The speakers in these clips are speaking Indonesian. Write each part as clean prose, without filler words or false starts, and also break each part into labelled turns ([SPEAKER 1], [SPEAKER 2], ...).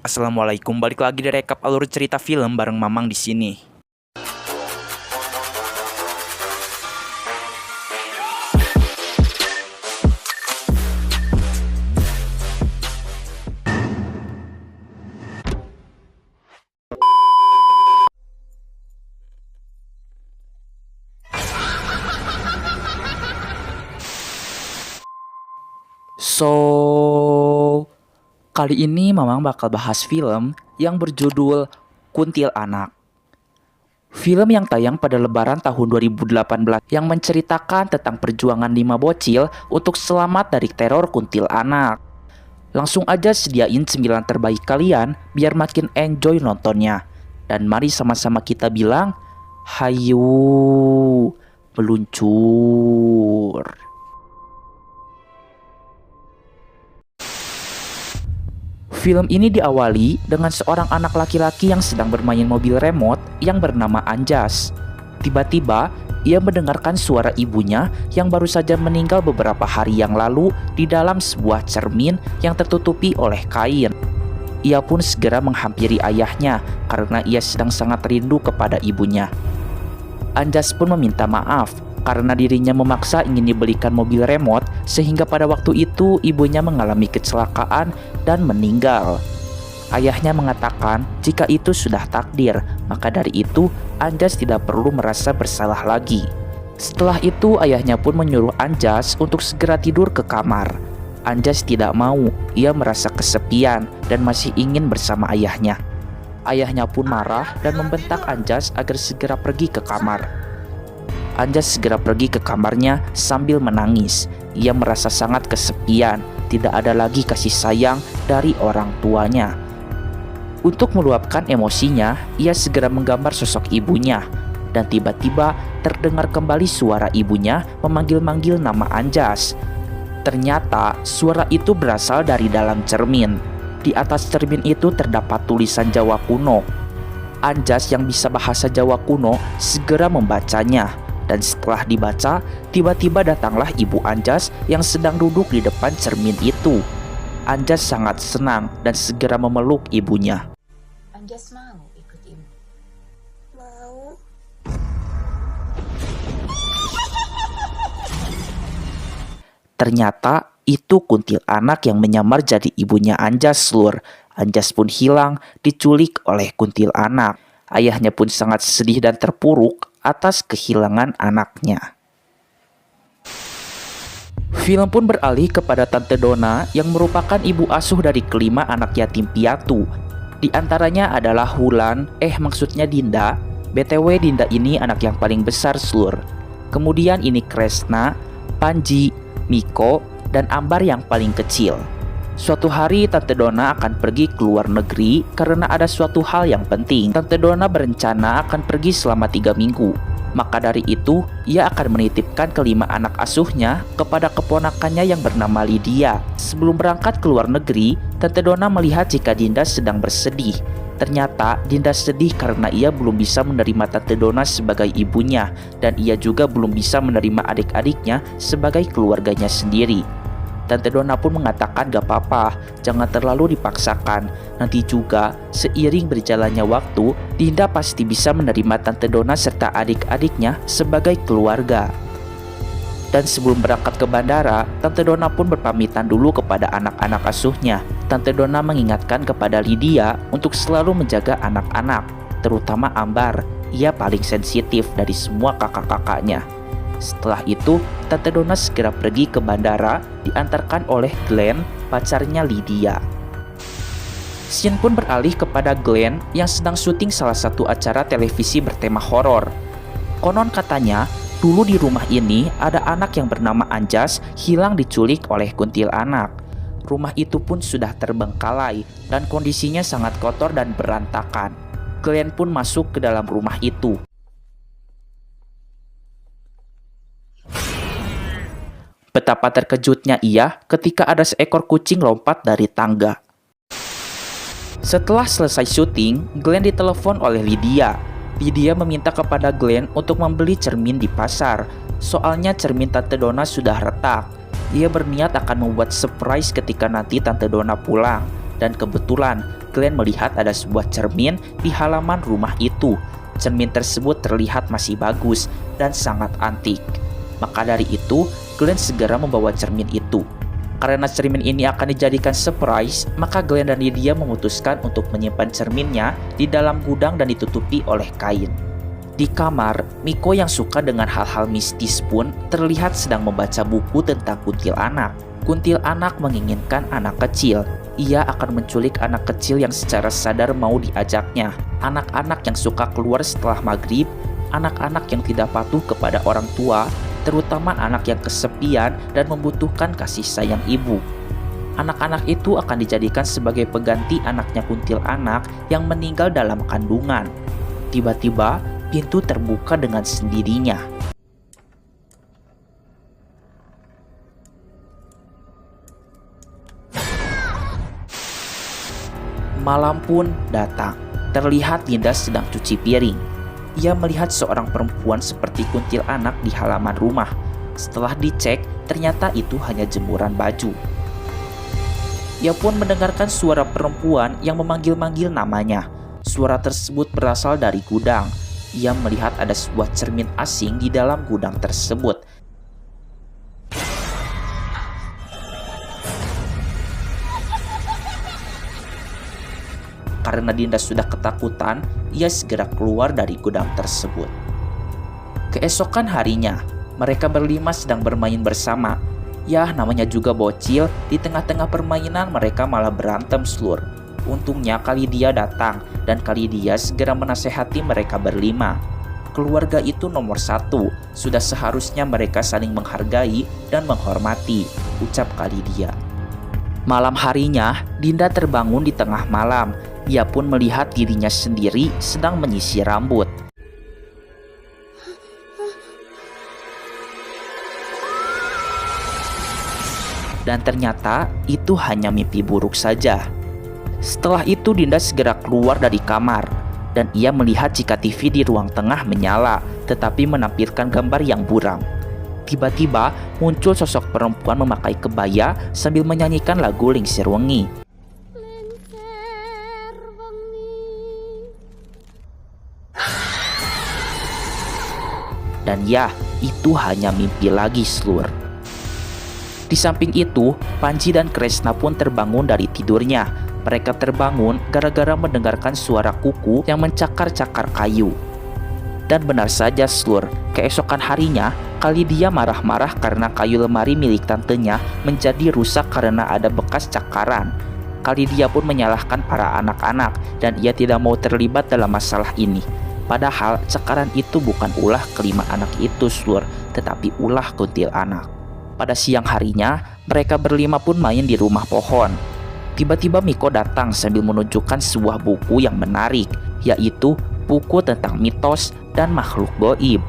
[SPEAKER 1] Assalamualaikum, balik lagi di rekap alur cerita film bareng Mamang di sini. Kali ini Mamang bakal bahas film yang berjudul Kuntilanak. Film yang tayang pada lebaran tahun 2018 yang menceritakan tentang perjuangan 5 bocil untuk selamat dari teror kuntilanak. Langsung aja sediain 9 terbaik kalian biar makin enjoy nontonnya. Dan mari sama-sama kita bilang, hayu meluncur. Film ini diawali dengan seorang anak laki-laki yang sedang bermain mobil remote yang bernama Anjas. Tiba-tiba, ia mendengarkan suara ibunya yang baru saja meninggal beberapa hari yang lalu di dalam sebuah cermin yang tertutupi oleh kain. Ia pun segera menghampiri ayahnya karena ia sedang sangat rindu kepada ibunya. Anjas pun meminta maaf karena dirinya memaksa ingin dibelikan mobil remote sehingga pada waktu itu ibunya mengalami kecelakaan dan meninggal. Ayahnya mengatakan jika itu sudah takdir, maka dari itu Anjas tidak perlu merasa bersalah lagi. Setelah itu ayahnya pun menyuruh Anjas untuk segera tidur ke kamar. Anjas tidak mau, ia merasa kesepian dan masih ingin bersama ayahnya. Ayahnya pun marah dan membentak Anjas agar segera pergi ke kamar. Anjas segera pergi ke kamarnya sambil menangis. Ia merasa sangat kesepian, tidak ada lagi kasih sayang dari orang tuanya. Untuk meluapkan emosinya, ia segera menggambar sosok ibunya. Dan tiba-tiba terdengar kembali suara ibunya memanggil-manggil nama Anjas. Ternyata suara itu berasal dari dalam cermin. Di atas cermin itu terdapat tulisan Jawa kuno. Anjas yang bisa bahasa Jawa kuno segera membacanya. Dan setelah dibaca, tiba-tiba datanglah ibu Anjas yang sedang duduk di depan cermin itu. Anjas sangat senang dan segera memeluk ibunya.
[SPEAKER 2] Anjas mau ikut ibu?
[SPEAKER 3] Mau.
[SPEAKER 1] Ternyata itu kuntilanak yang menyamar jadi ibunya Anjas, Lur. Anjas pun hilang, diculik oleh kuntilanak. Ayahnya pun sangat sedih dan terpuruk atas kehilangan anaknya. Film pun beralih kepada Tante Dona yang merupakan ibu asuh dari kelima anak yatim piatu. Di antaranya adalah maksudnya Dinda. BTW Dinda ini anak yang paling besar, Slur. Kemudian ini Kresna, Panji, Miko, dan Ambar yang paling kecil. Suatu hari Tante Dona akan pergi ke luar negeri karena ada suatu hal yang penting. Tante Dona berencana akan pergi selama 3 minggu. Maka dari itu, ia akan menitipkan kelima anak asuhnya kepada keponakannya yang bernama Lydia. Sebelum berangkat ke luar negeri, Tante Dona melihat jika Dinda sedang bersedih. Ternyata Dinda sedih karena ia belum bisa menerima Tante Dona sebagai ibunya, dan ia juga belum bisa menerima adik-adiknya sebagai keluarganya sendiri. Tante Dona pun mengatakan gak apa-apa, jangan terlalu dipaksakan. Nanti juga, seiring berjalannya waktu, Dinda pasti bisa menerima Tante Dona serta adik-adiknya sebagai keluarga. Dan sebelum berangkat ke bandara, Tante Dona pun berpamitan dulu kepada anak-anak asuhnya. Tante Dona mengingatkan kepada Lydia untuk selalu menjaga anak-anak, terutama Ambar. Ia paling sensitif dari semua kakak-kakaknya. Setelah itu, Tante Dona segera pergi ke bandara, diantarkan oleh Glenn, pacarnya Lydia. Scene pun beralih kepada Glenn yang sedang syuting salah satu acara televisi bertema horor. Konon katanya, dulu di rumah ini ada anak yang bernama Anjas hilang diculik oleh kuntilanak. Rumah itu pun sudah terbengkalai dan kondisinya sangat kotor dan berantakan. Glenn pun masuk ke dalam rumah itu. Betapa terkejutnya ia ketika ada seekor kucing lompat dari tangga. Setelah selesai syuting, Glenn ditelepon oleh Lydia. Lydia meminta kepada Glenn untuk membeli cermin di pasar. Soalnya cermin Tante Dona sudah retak. Ia berniat akan membuat surprise ketika nanti Tante Dona pulang. Dan kebetulan Glenn melihat ada sebuah cermin di halaman rumah itu. Cermin tersebut terlihat masih bagus dan sangat antik. Maka dari itu, Glenn segera membawa cermin itu. Karena cermin ini akan dijadikan surprise, maka Glenn dan Lydia memutuskan untuk menyimpan cerminnya di dalam gudang dan ditutupi oleh kain. Di kamar, Miko yang suka dengan hal-hal mistis pun terlihat sedang membaca buku tentang kuntilanak. Kuntilanak menginginkan anak kecil. Ia akan menculik anak kecil yang secara sadar mau diajaknya. Anak-anak yang suka keluar setelah maghrib, anak-anak yang tidak patuh kepada orang tua, terutama anak yang kesepian dan membutuhkan kasih sayang ibu. Anak-anak itu akan dijadikan sebagai pengganti anaknya kuntilanak yang meninggal dalam kandungan. Tiba-tiba, pintu terbuka dengan sendirinya. Malam pun datang. Terlihat Linda sedang cuci piring. Ia melihat seorang perempuan seperti kuntilanak di halaman rumah. Setelah dicek, ternyata itu hanya jemuran baju. Ia pun mendengarkan suara perempuan yang memanggil-manggil namanya. Suara tersebut berasal dari gudang. Ia melihat ada sebuah cermin asing di dalam gudang tersebut. Karena Dinda sudah ketakutan, ia segera keluar dari gudang tersebut. Keesokan harinya, mereka berlima sedang bermain bersama. Yah, namanya juga bocil, di tengah-tengah permainan mereka malah berantem slur. Untungnya Lydia datang, dan Lydia segera menasehati mereka berlima. Keluarga itu nomor satu, sudah seharusnya mereka saling menghargai dan menghormati, ucap Lydia. Malam harinya, Dinda terbangun di tengah malam. Ia pun melihat dirinya sendiri sedang menyisir rambut. Dan ternyata itu hanya mimpi buruk saja. Setelah itu Dinda segera keluar dari kamar. Dan ia melihat jika TV di ruang tengah menyala, tetapi menampilkan gambar yang buram. Tiba-tiba muncul sosok perempuan memakai kebaya sambil menyanyikan lagu Lingsir Wengi. Dan ya, itu hanya mimpi lagi slur. Di samping itu, Panji dan Kresna pun terbangun dari tidurnya. Mereka terbangun gara-gara mendengarkan suara kuku yang mencakar-cakar kayu. Dan benar saja slur, keesokan harinya, Lydia marah-marah karena kayu lemari milik tantenya menjadi rusak karena ada bekas cakaran. Lydia pun menyalahkan para anak-anak dan ia tidak mau terlibat dalam masalah ini. Padahal cakaran itu bukan ulah kelima anak itu slur, tetapi ulah kuntilanak. Pada siang harinya, mereka berlima pun main di rumah pohon. Tiba-tiba Miko datang sambil menunjukkan sebuah buku yang menarik, yaitu buku tentang mitos dan makhluk gaib.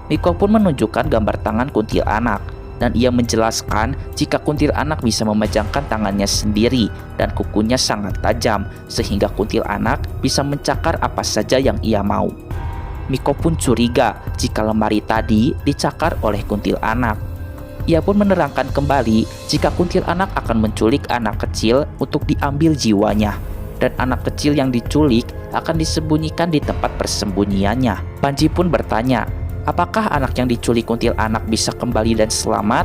[SPEAKER 1] Miko pun menunjukkan gambar tangan kuntilanak, dan ia menjelaskan jika kuntilanak bisa memejamkan tangannya sendiri dan kukunya sangat tajam sehingga kuntilanak bisa mencakar apa saja yang ia mau. Miko pun curiga jika lemari tadi dicakar oleh kuntilanak. Ia pun menerangkan kembali jika kuntilanak akan menculik anak kecil untuk diambil jiwanya, dan anak kecil yang diculik akan disembunyikan di tempat persembunyiannya. Panji pun bertanya, apakah anak yang diculik kuntilanak bisa kembali dan selamat?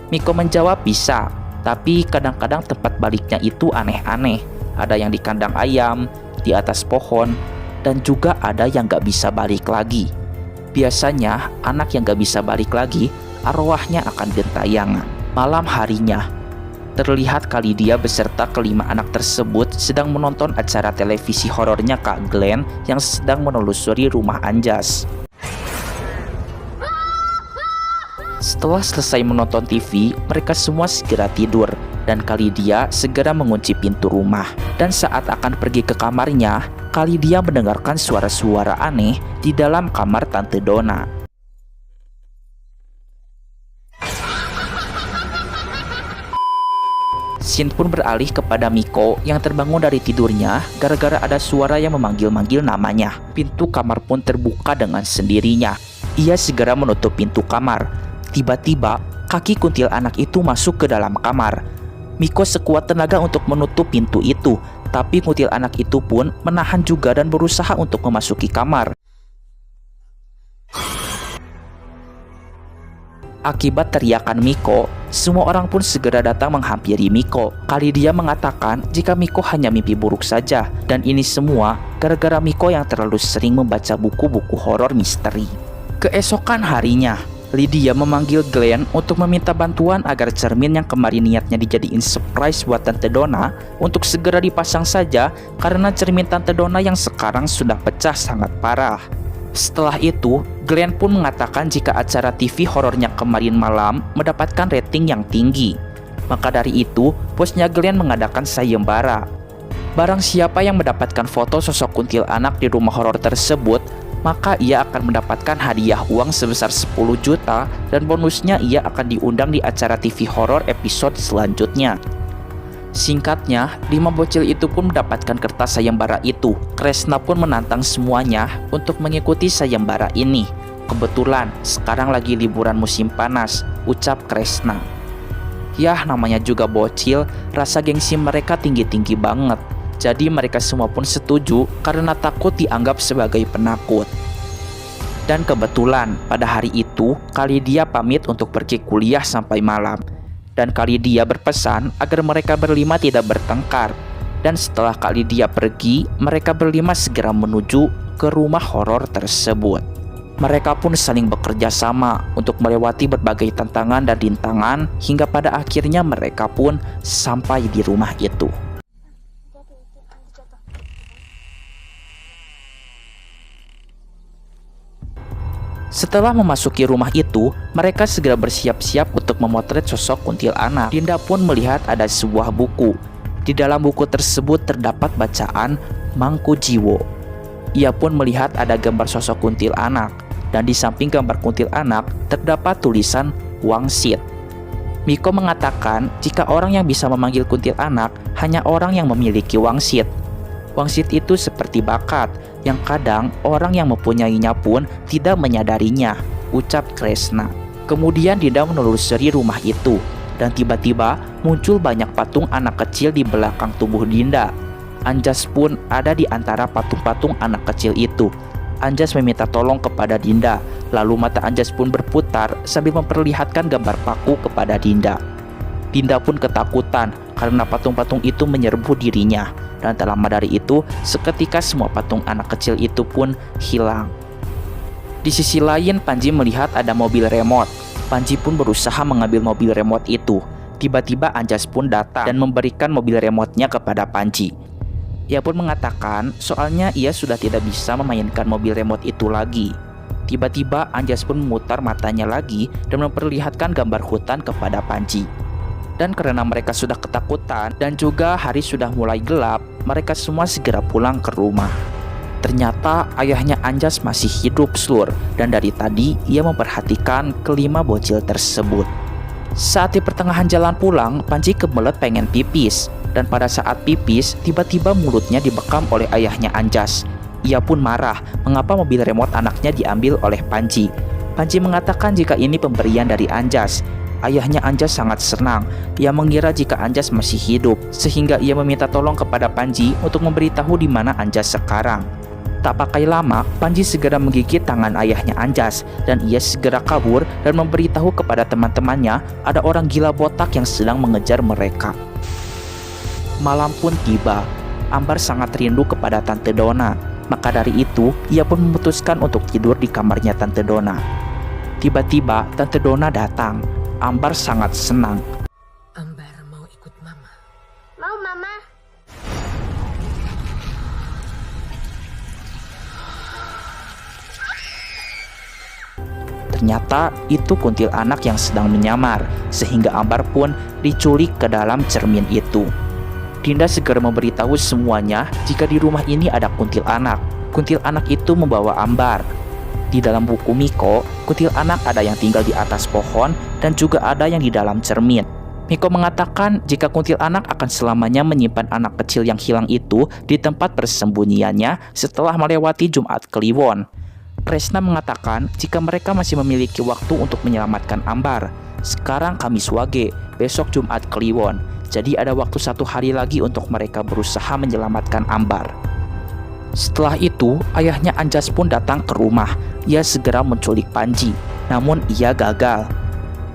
[SPEAKER 1] Miko menjawab bisa, tapi kadang-kadang tempat baliknya itu aneh-aneh. Ada yang di kandang ayam, di atas pohon, dan juga ada yang gak bisa balik lagi. Biasanya anak yang gak bisa balik lagi, arwahnya akan gentayangan. Malam harinya, terlihat Lydia beserta kelima anak tersebut sedang menonton acara televisi horornya Kak Glenn yang sedang menelusuri rumah Anjas. Setelah selesai menonton TV, mereka semua segera tidur dan Lydia segera mengunci pintu rumah. Dan saat akan pergi ke kamarnya, Lydia mendengarkan suara-suara aneh di dalam kamar Tante Donna. Scene pun beralih kepada Miko yang terbangun dari tidurnya gara-gara ada suara yang memanggil-manggil namanya. Pintu kamar pun terbuka dengan sendirinya. Ia segera menutup pintu kamar. Tiba-tiba, kaki kuntilanak itu masuk ke dalam kamar. Miko sekuat tenaga untuk menutup pintu itu, Tapi kuntilanak itu pun menahan juga dan berusaha untuk memasuki kamar. Akibat teriakan Miko, semua orang pun segera datang menghampiri Miko. Kali dia mengatakan jika Miko hanya mimpi buruk saja, dan ini semua gara-gara Miko yang terlalu sering membaca buku-buku horor misteri. Keesokan harinya, Lydia memanggil Glenn untuk meminta bantuan agar cermin yang kemarin niatnya dijadiin surprise buat Tante Donna untuk segera dipasang saja karena cermin Tante Donna yang sekarang sudah pecah sangat parah. Setelah itu, Glenn pun mengatakan jika acara TV horornya kemarin malam mendapatkan rating yang tinggi. Maka dari itu, bosnya Glenn mengadakan sayembara. Barang siapa yang mendapatkan foto sosok kuntilanak di rumah horor tersebut, maka ia akan mendapatkan hadiah uang sebesar 10 juta dan bonusnya ia akan diundang di acara TV horor episode selanjutnya. Singkatnya, 5 bocil itu pun mendapatkan kertas sayembara itu. Kresna pun menantang semuanya untuk mengikuti sayembara ini. Kebetulan, sekarang lagi liburan musim panas, ucap Kresna. Yah, namanya juga bocil, rasa gengsi mereka tinggi-tinggi banget. Jadi mereka semua pun setuju karena takut dianggap sebagai penakut. Dan kebetulan, pada hari itu, Lydia pamit untuk pergi kuliah sampai malam. Dan Lydia berpesan agar mereka berlima tidak bertengkar. Dan setelah Lydia pergi, mereka berlima segera menuju ke rumah horor tersebut. Mereka pun saling bekerja sama untuk melewati berbagai tantangan dan rintangan hingga pada akhirnya mereka pun sampai di rumah itu. Setelah memasuki rumah itu, mereka segera bersiap-siap untuk memotret sosok kuntilanak. Dinda pun melihat ada sebuah buku. Di dalam buku tersebut terdapat bacaan Mangku Jiwo. Ia pun melihat ada gambar sosok kuntilanak, dan di samping gambar kuntilanak terdapat tulisan Wangsit. Miko mengatakan jika orang yang bisa memanggil kuntilanak hanya orang yang memiliki wangsit. Wangsit itu seperti bakat yang kadang orang yang mempunyainya pun tidak menyadarinya, ucap Kresna. Kemudian Dinda menelusuri rumah itu, dan tiba-tiba muncul banyak patung anak kecil di belakang tubuh Dinda. Anjas pun ada di antara patung-patung anak kecil itu. Anjas meminta tolong kepada Dinda, lalu mata Anjas pun berputar sambil memperlihatkan gambar paku kepada Dinda. Dinda pun ketakutan karena patung-patung itu menyerbu dirinya. Dan tak lama dari itu, seketika semua patung anak kecil itu pun hilang. Di sisi lain, Panji melihat ada mobil remote. Panji pun berusaha mengambil mobil remote itu. Tiba-tiba Anjas pun datang dan memberikan mobil remote-nya kepada Panji. Ia pun mengatakan soalnya ia sudah tidak bisa memainkan mobil remote itu lagi. Tiba-tiba Anjas pun memutar matanya lagi dan memperlihatkan gambar hutan kepada Panji. Dan karena mereka sudah ketakutan dan juga hari sudah mulai gelap, mereka semua segera pulang ke rumah. Ternyata ayahnya Anjas masih hidup, Slur, dan dari tadi ia memperhatikan kelima bocil tersebut. Saat di pertengahan jalan pulang, Panji kebelet pengen pipis, dan pada saat pipis, tiba-tiba mulutnya dibekam oleh ayahnya Anjas. Ia pun marah mengapa mobil remote anaknya diambil oleh Panji. Panji mengatakan jika ini pemberian dari Anjas. Ayahnya Anjas sangat senang. Ia mengira jika Anjas masih hidup, sehingga ia meminta tolong kepada Panji untuk memberitahu di mana Anjas sekarang. Tak pakai lama, Panji segera menggigit tangan ayahnya Anjas, dan ia segera kabur dan memberitahu kepada teman-temannya ada orang gila botak yang sedang mengejar mereka. Malam pun tiba. Ambar sangat rindu kepada Tante Donna. Maka dari itu, ia pun memutuskan untuk tidur di kamarnya Tante Donna. Tiba-tiba, Tante Donna datang. Ambar sangat senang.
[SPEAKER 2] Ambar mau ikut mama.
[SPEAKER 3] Mau, Mama.
[SPEAKER 1] Ternyata itu kuntilanak yang sedang menyamar, sehingga Ambar pun diculik ke dalam cermin itu. Dinda segera memberitahu semuanya jika di rumah ini ada kuntilanak. Kuntilanak itu membawa Ambar. Di dalam buku Miko, kuntilanak ada yang tinggal di atas pohon dan juga ada yang di dalam cermin. Miko mengatakan jika kuntilanak akan selamanya menyimpan anak kecil yang hilang itu di tempat persembunyiannya setelah melewati Jumat Kliwon. Kresna mengatakan jika mereka masih memiliki waktu untuk menyelamatkan Ambar. Sekarang Kamis Wage, besok Jumat Kliwon. Jadi ada waktu 1 hari lagi untuk mereka berusaha menyelamatkan Ambar. Setelah itu, ayahnya Anjas pun datang ke rumah. Ia segera menculik Panji, namun ia gagal.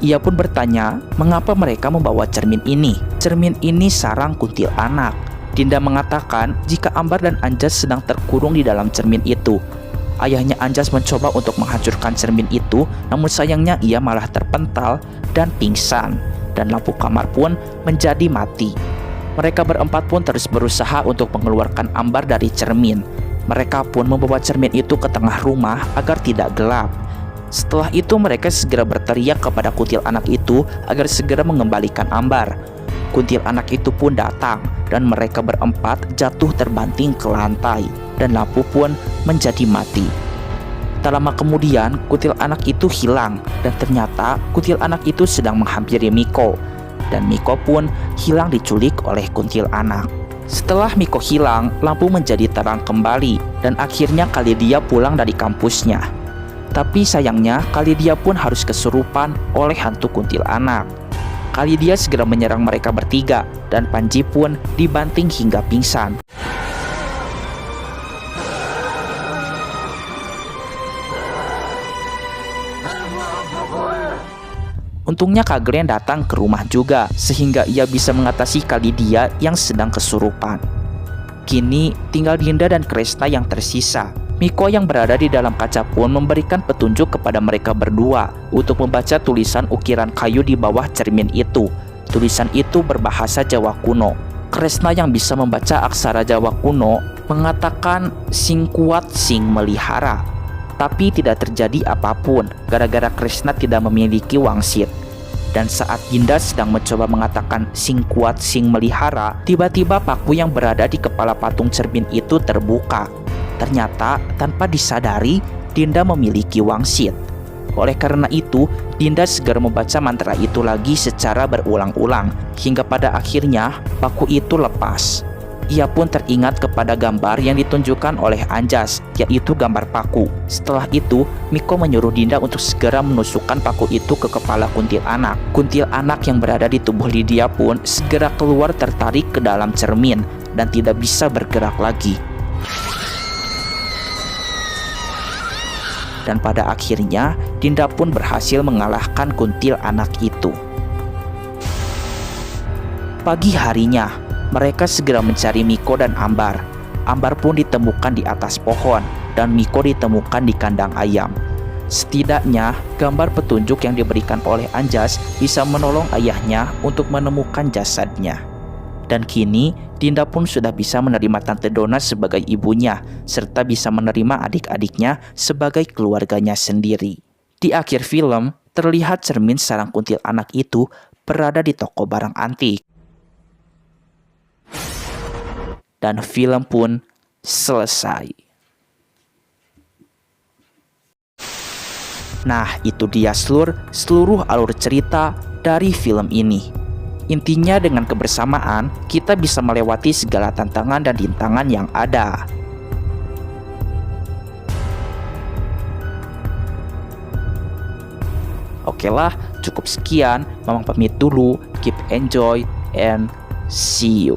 [SPEAKER 1] Ia pun bertanya, mengapa mereka membawa cermin ini? Cermin ini sarang kuntilanak. Dinda mengatakan jika Ambar dan Anjas sedang terkurung di dalam cermin itu. Ayahnya Anjas mencoba untuk menghancurkan cermin itu, namun sayangnya ia malah terpental dan pingsan. Dan lampu kamar pun menjadi mati. Mereka berempat pun terus berusaha untuk mengeluarkan Ambar dari cermin. Mereka pun membawa cermin itu ke tengah rumah agar tidak gelap. Setelah itu mereka segera berteriak kepada kuntilanak itu agar segera mengembalikan Ambar. Kuntilanak itu pun datang dan mereka berempat jatuh terbanting ke lantai dan lampu pun menjadi mati. Tak lama kemudian kuntilanak itu hilang dan ternyata kuntilanak itu sedang menghampiri Miko. Dan Miko pun hilang diculik oleh kuntilanak. Setelah Miko hilang, lampu menjadi terang kembali dan akhirnya Kalidia pulang dari kampusnya. Tapi sayangnya Kalidia pun harus kesurupan oleh hantu kuntilanak. Kalidia segera menyerang mereka bertiga dan Panji pun dibanting hingga pingsan. Untungnya Kak Glenn datang ke rumah juga sehingga ia bisa mengatasi Kalidia yang sedang kesurupan. Kini tinggal Dinda dan Kresna yang tersisa. Miko yang berada di dalam kaca pun memberikan petunjuk kepada mereka berdua untuk membaca tulisan ukiran kayu di bawah cermin itu. Tulisan itu berbahasa Jawa kuno. Kresna yang bisa membaca aksara Jawa kuno mengatakan sing kuat sing melihara. Tapi tidak terjadi apapun gara-gara Kresna tidak memiliki wangsit. Dan saat Dinda sedang mencoba mengatakan sing kuat sing melihara, tiba-tiba paku yang berada di kepala patung cermin itu terbuka. Ternyata tanpa disadari Dinda memiliki wangsit. Oleh karena itu Dinda segera membaca mantra itu lagi secara berulang-ulang hingga pada akhirnya paku itu lepas. Ia pun teringat kepada gambar yang ditunjukkan oleh Anjas, yaitu gambar paku. Setelah itu Miko menyuruh Dinda untuk segera menusukkan paku itu ke kepala kuntilanak. Kuntilanak yang berada di tubuh Lydia pun segera keluar tertarik ke dalam cermin dan tidak bisa bergerak lagi. Dan pada akhirnya Dinda pun berhasil mengalahkan kuntilanak itu. Pagi harinya mereka segera mencari Miko dan Ambar. Ambar pun ditemukan di atas pohon dan Miko ditemukan di kandang ayam. Setidaknya gambar petunjuk yang diberikan oleh Anjas bisa menolong ayahnya untuk menemukan jasadnya. Dan kini Dinda pun sudah bisa menerima Tante Donna sebagai ibunya, serta bisa menerima adik-adiknya sebagai keluarganya sendiri. Di akhir film, terlihat cermin sarang kuntilanak itu berada di toko barang antik. Dan film pun selesai. Nah, itu dia seluruh alur cerita dari film ini. Intinya dengan kebersamaan, kita bisa melewati segala tantangan dan rintangan yang ada. Oke lah, cukup sekian. Mamang pamit dulu. Keep enjoy and see you.